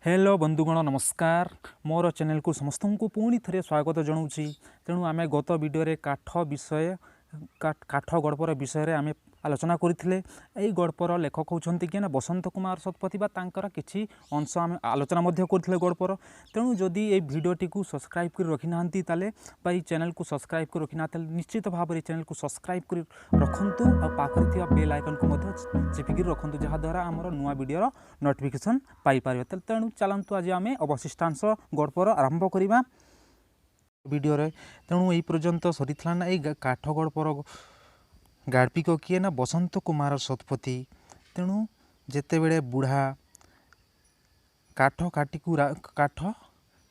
Hello बंधुगण नमस्कार मोर channel को समस्त को पुणी थे स्वागत जनाऊँ। तेणु आम गत वीडियो काठ गड़पर विषय आम आलोचना करते। यही गड़पर लेखक होती कि ना बसंत कुमार शतपथी किसी अंश आम आलोचना करते गड़पर। तेणु जदि ये भिडटी को सब्सक्राइब कर रखी ना ये चैनल को सब्सक्राइब कर रखी ना निश्चित भाव में चैनल को सब्सक्राइब कर रखुँ और पाखे बेल आइकन को चिपिकी रखुँ जहाद्वारा आमर नुआ वीडियो नोटिफिकेशन पाइपर। तेणु चलतु आज आम अवशिष्टांश गड़पर आरंभ करवा वीडियो। तेणु यही पर्यंत सरी ना ये काठ गड़पर गाड़पिक किए ना बसंत कुमार शतपथी। तेणु जेते बेले बुढ़ा काठ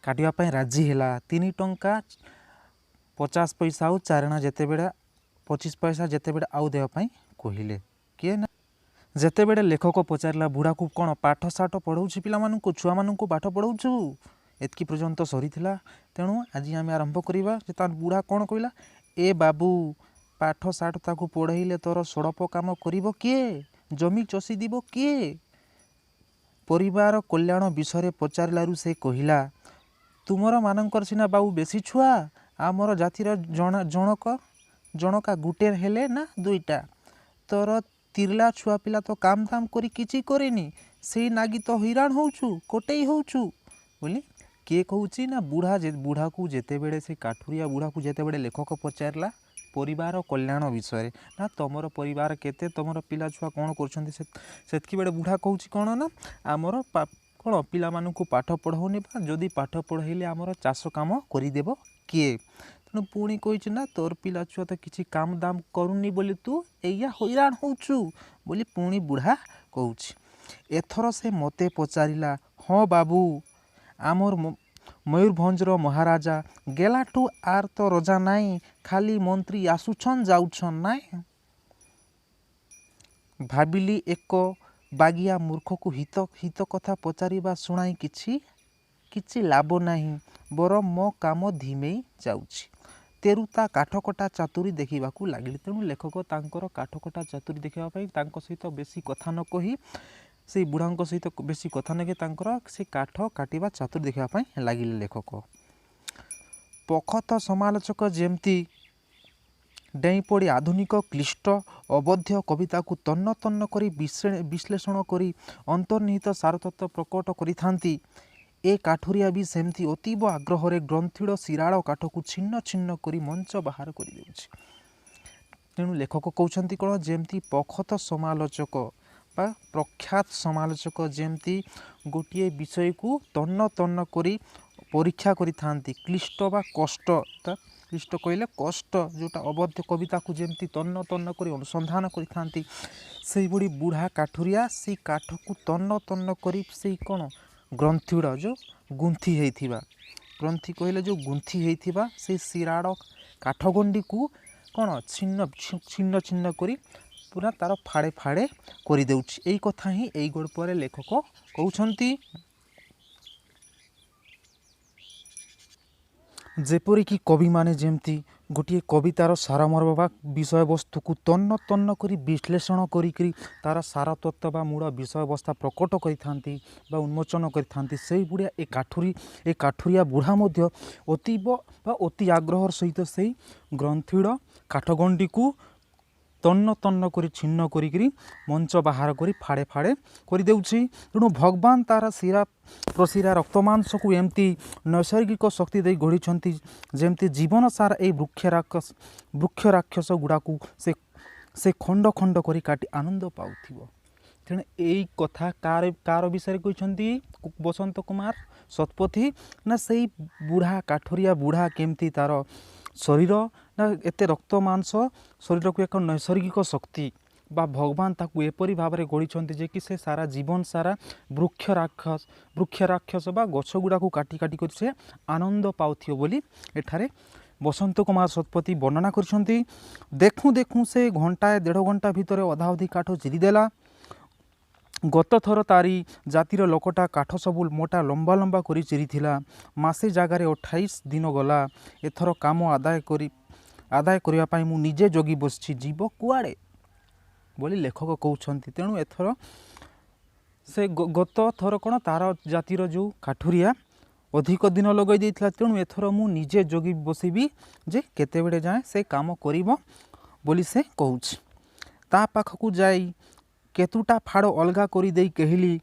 काटापी राजी है 3 टंका 50 पैसा आउ 4 आना जेते बेले 25 पैसा जेते बेले आउ देवाई कहले किए ना जेते बेले लेखक पचारा बुढ़ा को कौन पाठ साठ पढ़ाऊँ पिला छुआ मानू पाठ पढ़ाऊँ एतकी पर्यंत सरी। तेणु आज आम आरंभ करवा। बुढ़ा कौन कहला ए बाबू पाठ साठ ताकू पढ़ेले तोर सड़प काम करिबो किए जमी चषी दीब किए परिवार कल्याण विषय पचारू से कहला तुमर मानकर सिना बाबू बेसी छुआ आमर जातिर जनका गुटे हेले ना 2टा तोर तिरला छुआ पिला तो काम दाम करी किछि करेनी से नागी तो हैरान होउछु कोटेई होउछु बोली किए कहूँ ना बुढ़ा को जेते बेले से काठुरिया बुढ़ा को जेते बेले लेखक पचारला परिवार कल्याण विषय ना तुमर परिवार केते तुमर पिला छुआ कौन करछंती बेले बुढ़ा कहूँ कौन ना आमर कौन पिला मानू पाठ पढ़ाऊनी जदि पाठ पढ़ेले आमर चाष काम करदेव किए। तेणु पुणी कही ना तोर पिला छुआ तो किसी काम दाम करूनी बोली तू एया हैरान होउछु बोली पुणी बुढ़ा कहूँ। एथर से मते पचारिला हाँ बाबू आमर मयूरभंजर महाराजा गेलाठू आर तो रजा नाई खाली मंत्री आसुछन जाउछन नाई भाविली एक बागिया मूर्ख को हित कथा पचारिबा शुणाई किछि लाभ नहीं बर मो काम धीमेई जाउछि तेरुता काठकटा चातुरी देखा लगिले। तेणु लेखक तांकर काठकटा चातुरी देखा सहित बेसी कथा न कही से बुढ़ा सहित बेसी कथा न से काठ काटिबा चातुरी देखा लगिले। लेखक पखत समालोचक जेमती डेई पड़ी आधुनिक क्लिष्ट अबध्य कविता को तन्न तन्न करी विश्लेषण करी अंतर्निहित सारतत्व प्रकट करिथांती ए काठुरिया भी सेमती अतीब आग्रह ग्रंथिड़ शिराड़ काठ को छिन्न छिन्न करी मंच बाहर कर देउछि। तेणु लेखक कहते कौन जेमती पखत समालोचक बा प्रख्यात समालोचक जेमती गोटे विषय को तन्न तन्न करी परीक्षा करिथांती क्लिष्ट बा कष्ट क्लिष्ट कहले कष्ट जोटा अबध्य कविता को जेमती तन्न तन्न करी अनुसंधान करिथांती से बड़ी बुढ़ा काठुरिया से काठ को तन्न तन्न करी से कौन ग्रंथिड़ जो गुंथी होइथिबा ग्रंथि कहले जो गुंथी होइथिबा से शिराड़ काठगंडी को कौन छिन्न छिन्न छिन्न करी पूरा तार फाड़े फाड़े कर देउछि। एई कथा ही एई गल्पर लेखक कहउछंती जेपरिकी कवि माने जेमती गोटे कवितार सारमर्म बा विषय वस्तु को तन्न तन्न करी विश्लेषण करी तार सार तत्व बा मूल विषय अवस्था प्रकट करिथांती बा उन्मोचन करिथांती से बुढ़िया ए काठुरिया बुढ़ा मध्य अतीब बा अति आग्रहर सहित से ग्रंथिड़ काठगंडी को तन्न तन्न करी छिन्न करी मंच बाहर करी फाड़े फाड़े कर देउछि। तेणु भगवान तार शिरा प्रशिरा रक्तमांस को एमती नैसर्गिक शक्ति दे गढ़ी जेमती जीवन सारा ए वृक्ष राक्षस गुड़ा को से खंड खंड करी काटी आनंद पाउथिबो। तेणु यही कथा कार विषय कहते बसंत कुमार शतपथी ना से बुढ़ा काठरिया बुढ़ा केमती तार शरीर ना एते रक्त मांस शरीर को एक नैसर्गिक शक्ति बा भगवान ताकू एपरी भाव में गढ़ी जे कि से सारा जीवन सारा वृक्ष राक्षस बा गछ गुड़ा को काटी काटी कर से आनंद पाउथियो बोली एठारे बसंत कुमार शतपथी वर्णना करछंती। देखूँ देखूँ से घंटाए 1.5 घंटा भितर अधा अधि काठ चिरीदेला गत थर तारी जातिर लोकटा काठ सबू मोटा लंबा लंबा करी चिरीथिला मासे जगार 28 दिन गला एथर काम आदाय करिया पाई मु निजे जगी बसछि जीव कुआड़े बोली लेखक कहउछंती। तेणु एथर से गत थर कौन तार जातिर जो काठुरिया अधिक दिन लगे देता तेणु एथर मु निजे जगी बसबी जे केते बेले जाए से काम करिबो बोली से कहूछि। ता पाखकु जाई केतुटा फाड़ अलगा करी देई कहली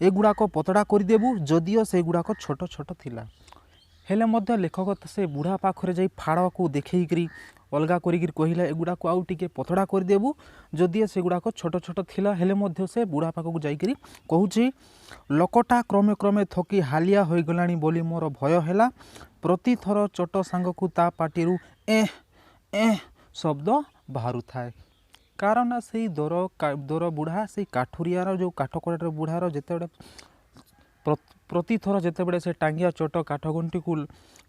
एगुड़ाक पतड़ा करदेबू जदिओ से गुड़ाक छोट छोट थिला हेले मध्य लेखक से बुढ़ा पाखरे जाई फाड़ को देखैकरी अलगा करिक कहला एगुड़ाक आउ टिके पतड़ा करदेबू जदिओ से गुड़ाक छोट छोट थिला हेले मध्य से बुढ़ा पाखक जाइकरी कहूछि लोकटा क्रमे क्रमे थकी हालिया हो गलानी बोली मोर भय हैला प्रति थर चोट सांगकु ता पाटिरु एह एह शब्द बाहरु थाए कारण से दर बुढ़ा से काठुरियार जो काठकड़ार बुढ़ार जिते प्रति थर जिते से टांगिया चोट काठगंटी को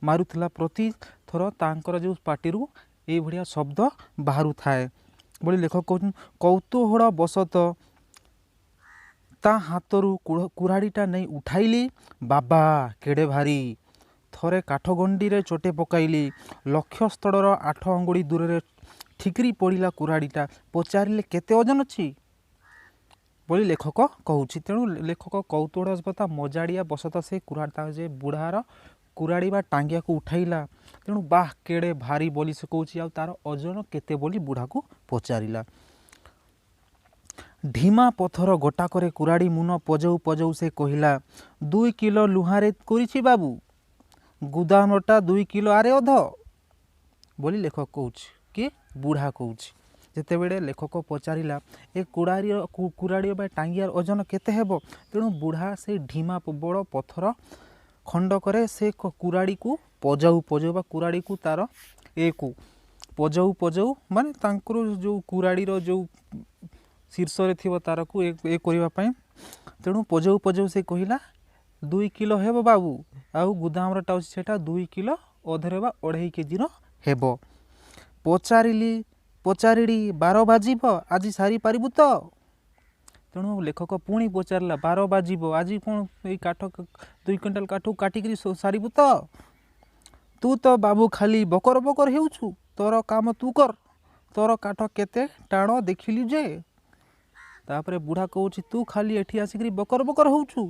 मारुला प्रति थर तांकर जो पाटिरु ये भाया शब्द बाहरु थाए बोली लेखक कहते कौतूहल बसत ता हाथरू कुराड़ीटा नहीं उठाइली बाबा केड़े भारी थरे काठगंडी रे चोटे पकाइली लक्ष्य स्थलर 8 अंगुड़ी दूर रे ठिकरी पड़ा कुराड़ीटा पचारे केते ओजन अच्छी बोली लेखक कहूँ तेणु लेखक कौतूहलता मजाड़िया बसत से कुराड़ा जे बुढ़ार कुराड़ी बा टांगिया को उठाइला तेणु बाह केड़े भारी बोली से कहूँ आ तार ओजन केते बोली बुढ़ा को पचारिला ढीमा पथर गोटाकर कुराड़ी मुन पजऊ पजऊ से कहला 2 किलो लुहारे करिछि बाबू गुदामटा 2 किलो आरे अध बोली लेखक कहूँ कि बुढ़ा कहूँ जितेबले लेखक पचारिला ए कुराड़ी टांगियार ओजन केते हेबो तेणु बुढ़ा से ढीमा बड़ पथर खंड करे से कुराड़ी को पजाऊ पजाऊ बा कुराड़ी को तार ए को पजाऊ पजाऊ माने तांकर जो कुराड़ीर जो शीर्ष रे थिबो तार को ए करिबा पई तेणु पजाऊ पजाऊ से कहिला 2 किलो हेबो बाबू आउ गुदामर टा सेटा 2 किलो अधरे बा 2.5 केजी रो हेबो पचारिली 12 बाजिब आज सारी पारिबु तो तेणु लेखक पुणी पचारा 12 बाजिब आज कौन ये काठ 2 क्विंटाल काठ काटिक सारिबु तो तू तो बाबू खाली बकर बकर हेउछु तोर काम तू कर तोर काठ केते टाण देखिली जे तापरे बुढ़ा कहूँ तू खाली एठी आसिक बकर बकर होउछु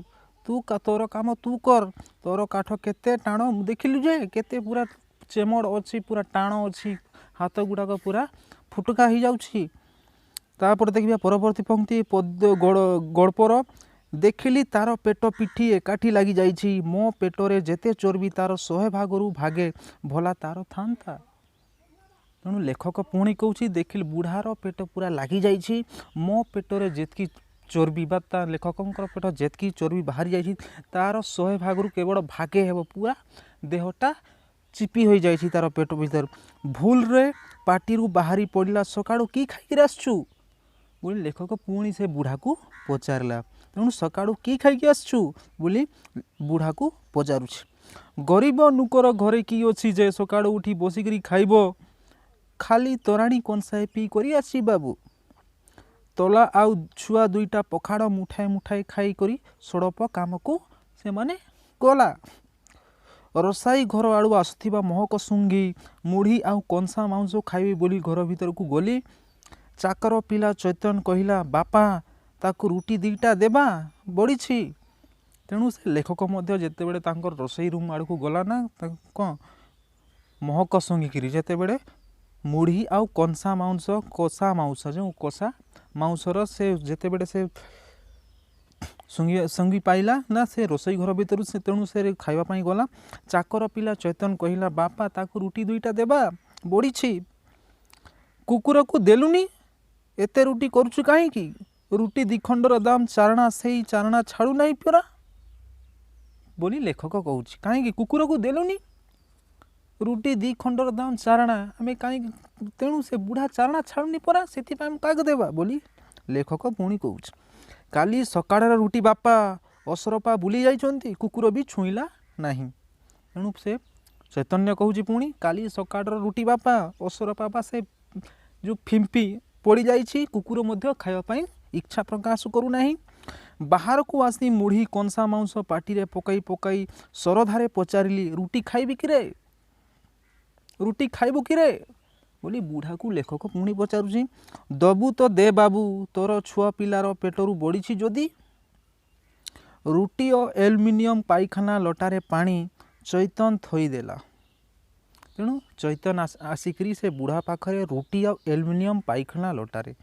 तू तोर काम तू कर तोर काठ केते टाण देखिलु जे केते पूरा चेमड़ अच्छी पूरा टाण अच्छी हाथ गुड़ाक पूरा फुटका हो जाउछि तापर देखिबा परवर्ती पंक्ति पद गड़पर देखिली तार पेट पिठी एकाठी लगी जाइछि मो पेटरे जेते चर्बी तार 100 भागरू भागे भला तार थांता तेणु लेखक पुणी कहूँ देखिल बुढ़ार पेट पूरा लगी जाइछि मो पेटरे जेतकी चर्बी बा ता लेखकंकर पेट जेतकी चर्बी बाहरी जाइछि तार 100 भागरू केवल भागे हेबो पूरा देहटा चिपी हो जाइछि तार पेट भीतर भूल रे पाटिरू बाहरी पड़ला सकाळू की खाइक आसछु बोली लेखक पुणी से बुढ़ा को पचारला तेणु सकाळू की खाइक आसछु बोली बुढ़ा को पचारुछि गरीब नुकर घरे की अछि जे सकाळू उठी बसिकरी खाइबो खाली तोराणी कंसाए पी करी आसी बाबू तला आउ छुआ दुईटा पखाड़ मुठाए मुठाए खाई करी सड़प काम को से माने गला रोसाई घर आड़ू आसुथिबा महक सुंगी मुढ़ी आउ कंसा मांस खाइबी बोली घर भीतर को गली चाकर पिला चैतन कहला बापा ताकू रुटी 2टा देबा बड़ीछि तेणु से लेखक मध्य जेतेबेले तांकर रोसई रूम आड़ को गला ना कौन महक सुंगिकी जेतेबेले मुढ़ी आउ कंसा मांस कषा मांस जो कषा मांसर से जेतेबेले से संगी पाइला ना से रोसई घर भीतर से तेणु से खाइबा पई गला चाकर पिला चैतन कहला बापा ताकू रुटी 2टा देबा बड़ीछि कुकुर को देलुनी एते रुटी करूछु काहे की रुटी 2 खंडर दाम चारणा सेई चारणा छाड़ू नहीं परा बोली लेखक कहूँ काहे की कुकुर को देलुनी रुटी 2 खंडर दाम चारणा आम कहीं तेणु से बुढ़ा चारणा छाड़ुनी परा से क्या देवा बोली लेखक पुणी कहूँ काली सकाळ रुटी बापा असरपा बुली जाइछन्ति कुकुर भी छुईला नहीं तेणु से चैतन्य कहूँ पुणी काली सकाळ रुटी बापा असरपा बा से जो फिंपी पड़ जाइछि कुकुर मध्य खाइबा पई इच्छा प्रकाश करू नहीं बाहर को आसी मुढ़ी कंसा मांस पाटी पकई पकई सरधारे पचारिली रुटी खाइबी किरे रुटी खाइबू किरे बोली बुढ़ा को लेखक पुणी पचारुछि दबू तो दे बाबू तोर छुआ पिलार पेटरू बड़ी जदि रुटी और एल्युमिनियम पाइखाना लटारे पानी चैतन थईदेला। तेणु चैतन आसिकी से बुढ़ा पाखरे रुटी और एल्युमिनियम पाइखाना लटारे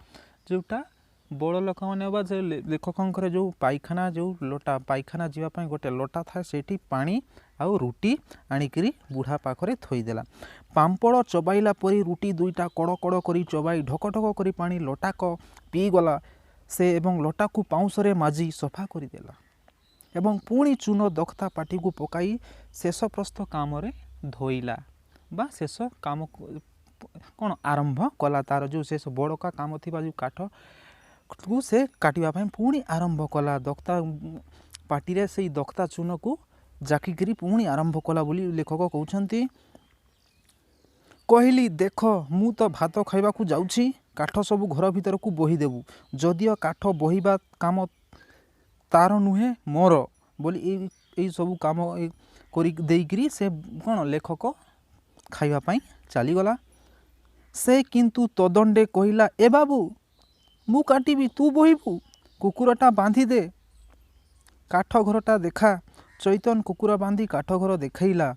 जोटा बड़ लोक मैंने बा लेखक जो पाइखाना जो लटा पाइखाना जावाई गोटे लटा थाए से पानी आउ रुटी आणिकी बुढ़ा पाखरे थईदेला। पांपड़ चबाइला परी रुटी दुईटा कड़ कड़ कर चबाई ढक ढक कर पानी लटाक पीगला से एवं लटा को पाउंसरे माजी सफा करदेला एवं पुणी चून दख्ता पाटी को पकाई शेष प्रस्थ काम धोइला बा शेष काम कौन आरंभ कला तार जो शेष बड़का काम थी जो काठ को से काटिया पुणी आरंभ कला दख्ता पाटी से दख्ता चून को जाकिकी पुणी आरंभ कला बोली लेखक कहते। कहली देख मु तो भात खाइबाकू जाउछि काठ सब घर भीतर को बोही देबू जदियो काठ बोहिबा काम तार नुहे मोर बोली यही सब काम कर से कौन लेखक खाइबापी चलीगला। से किंतु तदंडे कहला ए बाबू मु काटिबी तू बोहिबू कुकुरटा बांधी दे काठ घरटा देखा। चैतन कुकुर बांधी काठ घर देखैला।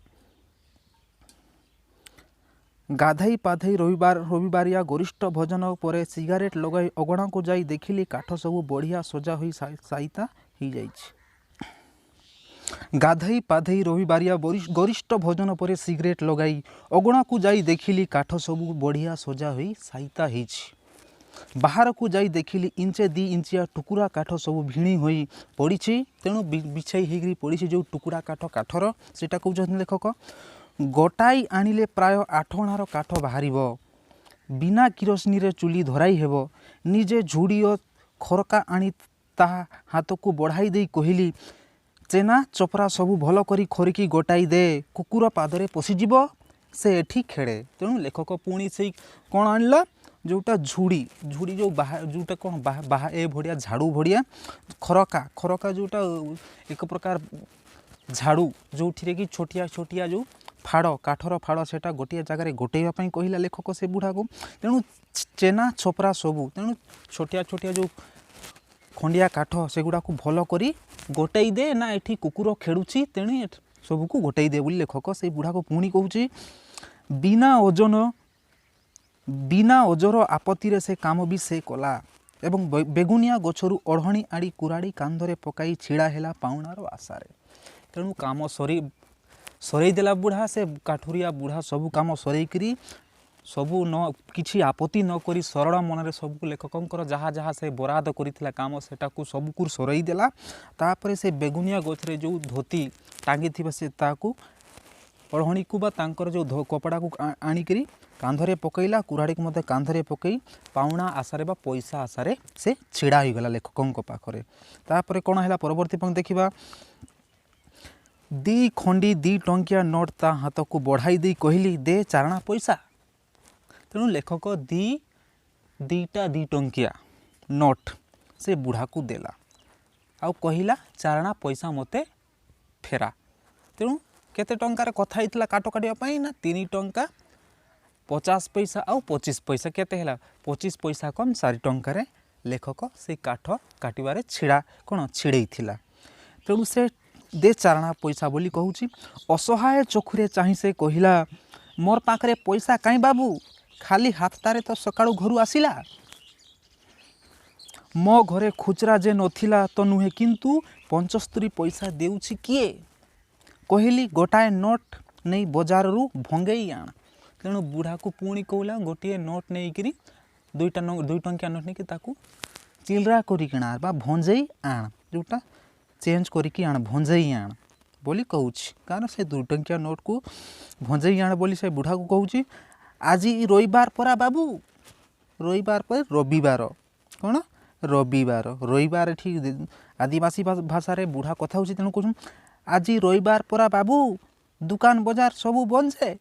गाधई पाधई रविवारिया गरिष्ठ भोजन पर सिगारेट लगाई अगणा को जाई देखिली काठ सब बढ़िया सजा हुई साइता हो जाइछि। गाधई पाधई रविवारिया गरिष्ठ भोजन पर सिगरेट लगाई अगणा को जाई देखिली काठ सब बढ़िया सजा हुई साइता होइछि। बाहर को जाई देखिली इंचे दी इंचिया टुकुरा काठ सब भिणी होई पड़ी तेणु बिछाई होगी पड़ी जो टुकुरा काठ काठर सेटा कहते लेखक। गोटाई आनिले प्राय 8 अणार काठ बाहर बिना किरोसिनी रे चुली धराई हेब। निजे झुड़ी और खरका आनी ताहा हाथ को बढ़ाई दे कहली चेना चपरा सबू भल करी खरिकी गोटाई दे कुकुर पादरे पशिजीव से एठी खेड़े। तेणु लेखक पुणी से कौन आनला जोटा झुड़ी झुड़ी जो बाहा जोटा कौन बाहा ए भड़िया झाड़ू भड़िया खरका खरका जोटा एक प्रकार झाड़ू जो कि छोटिया छोटिया जो फाड़ काठर फाड़ से गोटे जगार गोटेवाई कहला लेखक से बुढ़ा को। तेणु चेना छपरा सबू तेणु छोटिया छोटिया जो खंडिया काठ से गुड़ा को भल करी गोटाई दे ना एठी कुकुर खेड़ुची तेणु सबको गोटाई दे बोली लेखक से बुढ़ा को पुणी कहूँ। बिना ओजर आपत्ति से काम भी से कला एवं बेगुनिया गछरु ओढ़णी आड़ी कुराड़ी कांधरे पकाई छिड़ा हेला पाउनार आशारे। तेणु काम सरे देला बुढ़ा से काठुरिया बुढ़ा सबू काम सरेकरी सबू न किछि आपत्ति न करी सरल मन सब लेखक जहाँ जहाँ से बराद करथिला काम सेटा को सबको सरई देला। तापर से बेगुनिया गछरे जो धोती टांगी थिबा से ताकू ओढ़णी को बा तांकर जो कपड़ा को आनिकरी कांधरे पकईला कुराड़ी को मत कांधरे पकई पाउना आशारे बा पैसा आशारे से छिड़ा हो गला लेखकों पाखरे। तापर कौन है परवर्ती पंक्ति देखा दी खंडी 2 टंकिया नोट ता हाथ को बढ़ाई दी कहली दे चारणा पैसा। तेणु लेखक दीटा 2 टंकिया नोट से बुढ़ा को देला आउ कहला चारणा पैसा मते फेरा। तेणु केते टंकार कथा होइतला काट काटिया ना 3 टंका 50 पैसा आउ 25 पैसा केते हैला 25 पैसा कम 4 टंकार लेखक से काठ काटिबारे छिड़ा कौन छिड़े थिला। तेणु से दे चारणा पैसा बोली कहूँ। असहाय चखुरे चाही से कहला मोर पाखरे पैसा काई बाबू खाली हाथ तारे तो सकाळु घरु आसिला मो घरे खुचरा जे नथिला तो नुहे किंतु 75 पैसा देउछि किए कहली गोटाए नोट नहीं बजार रु भंगई आण। तेणु बुढ़ा को पुणी कहला गोटे नोट नहीं करी 2 टंकिया नोट नहीं ताकू चिलरा करिक आण बा भंजई आण जोटा चेंज करिकी आण भंजई आण बोली कहूँ। कारण से 2 टंकिया नोट को भंजई आण बोली से बुढ़ा को कहूँ। आज रविवार परा बाबू रविवार पर रविवार कौन रविवार ठीक आदिवासी भाषा रे बुढ़ा कथा होची। तेणु कहूँ आज रविवार परा बाबू दुकान बजार सबू बंद है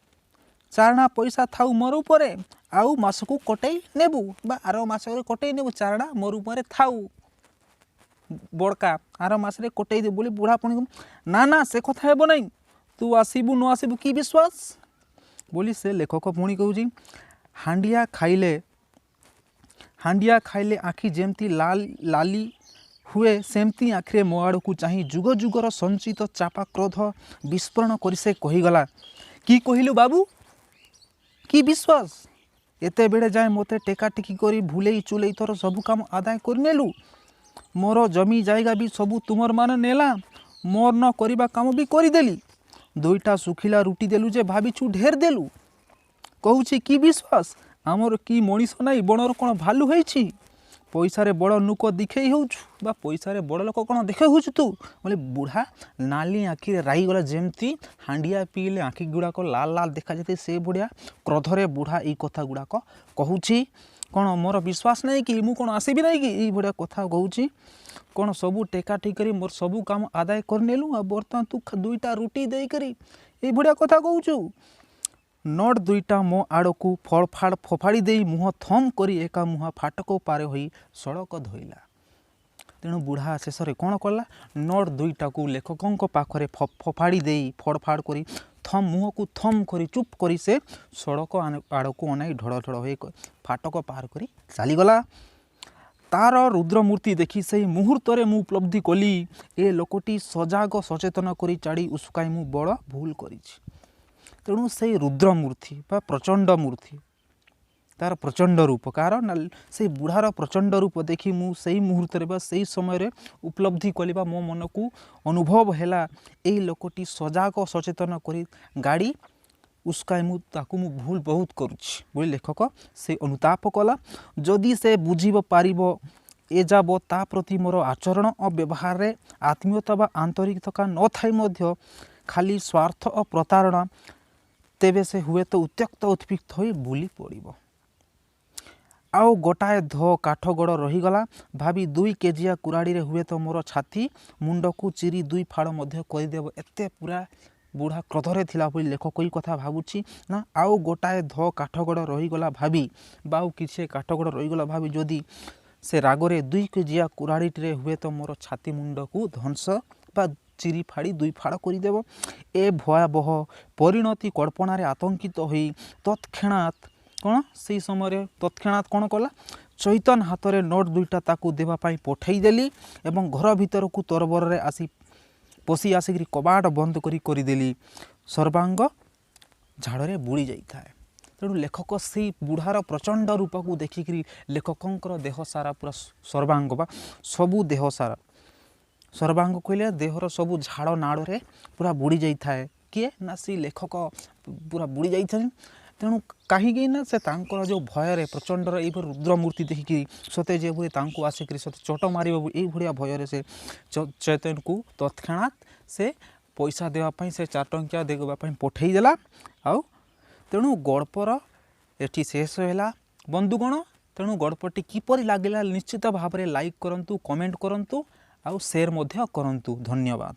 चारणा पैसा थाउ मोर उपरे आउ मास को कटई नेबू बा आर मास कटई नेबू चारणा मोर उपरे थाउ बड़का आर मास रे कटई दे बोली बुढ़ा पुणी ना ना से कथा हेबो नहीं तू आसीबू न आसीबू की विश्वास बोली से लेखक पुणी कहूँ। हांडिया खाइले आखि जेमती लाली हुए सेमती आखिरे मो आड़ को चाह जुग जुगर संचित चापा क्रोध विस्फोरण कर से कहीगला कि कहलु बाबू कि विश्वास एते बेड़े जाए मते टेका टेकी करी भूले चुले तोर सबू काम आदाय करनेलु मोर जमी जायगा भी सबू तुमर मान नेला मोर न करवा काम भी करदेली दुईटा सुखिला रुटी देलु जे भाविछु ढेर देलु कहूँ कि विश्वास आमर कि मनीष नाई बणर कौन भालू होईछि पैसारे बड़ लुक दिखे होचु पैसारे बड़ लोक कौन देखे होचु तू बोले बुढ़ा नाली आखिरे राईगला जमती हांडिया पीले आखि गुड़ाक लाल लाल देखा जाते से बुढ़िया क्रोधरे बुढ़ा ये कथा गुड़ाक कहूँ कौन मोर विश्वास नहीं कि मु कौन आसबि नहीं कि ये बुढ़िया कथा कहूँ कौन सबू टेका टेक मोर सबू काम आदाय करनेलु आ बर्तमान तू दुईटा रुटी देकरी ये बुढ़िया कथा कहूँ नट दुईटा मो आड़ को फड़फाड़ फोफाड़ी दे मुह थम करी एका मुहा फाटक पारे होई सड़क धोइला तेणु बुढ़ा शेष कौन कला नट दुईटा को लेखकों पाखरे फोफाड़ी दे फड़फाड़ करी थम मुह को थम करी चुप करी से सड़क आड़ को अनाई ढड़ ढड़ हो फाटक पार करी चलीगला तार रुद्रमूर्ति देखी से मुहूर्त मु उपलब्धि कली ए लोकटी सजाग सचेतन करी चाड़ी उसकाई मु बड़ भूल करिछि तेणु से रुद्रमूर्ति बा प्रचंड मूर्ति तार प्रचंड रूप कारण से बुढ़ार प्रचंड रूप देखी मु सही मुहूर्त बा सही समय उपलब्धि कली मो मन को अनुभव है यही लोकटी सजाग सचेतन करी गाड़ी उसका ताकू मु भूल बहुत करुच्ची बोली लेखक से अनुताप कला जदि से बुझीब पारिब ए जाब ता प्रति मोर आचरण और व्यवहार रे आत्मीयता बा आंतरिकता न थाई मध्य खाली स्वार्थ और प्रतारणा तेबे से हुए तो उत्त्यक्त उत्पिक्त हो बुली पड़ब आउ गोटाए ध काठ गड़ रहीगला भाभी 2 केजिया कुराड़ी रे हुए तो मोर छाती मुंड को चिरी 2 फाड़ मध्य करदेव एते पूरा बुढ़ा क्रोधरे थिला बोली लेखक कोई कथा भावुची ना आउ गोटाए ध काठ गड़ रहीगला भाभी बाउ किछे काठ गड़ रहीगला भाभी जदि से रागरे 2 केजिया कुराड़ी रे हुए तो मोर छाती मुंड को ध्वंस बा चिरी फाड़ी 2 फाड़ करदेव ए भयावह परिणति कल्पना आतंकित हो तत्क्षणात कौन से समय तत्क्षणात कौन कला चैतन हाथ में नोट 2टा ताकू देवाई पठेदेली एवं घर भीतर को तरबर रे आसी पशि आसिक कबाट बंद करदेली सर्वांग झाड़े बुड़ी जाए तेणु लेखक से बुढ़ार प्रचंड रूप को देखिक लेखकों देह सारा पूरा सर्वांग बा सबू देह सारा सर्वांग कहले देहर सबू झाड़ नाड़े पूरा बुड़ी जाए किए ना सी लेखक पूरा बुड़ी जाए तेणु कहीं ना से जो भय प्रचंड ये रुद्रमूर्ति देखिक सते जे भाई आसिक सते चोट मार ये भाया भय से चैतन्य को तत्क्षणात से पैसा देवाई से 4 टंकिया देवाई पठेदेला आउ तेणु गल्पर एटी शेष है बंधुगण तेणु गल्पटी किपरि लागिला निश्चित भाव में लाइक करंतु कमेंट करंतु आउ शेयर मध्य करंतु धन्यवाद।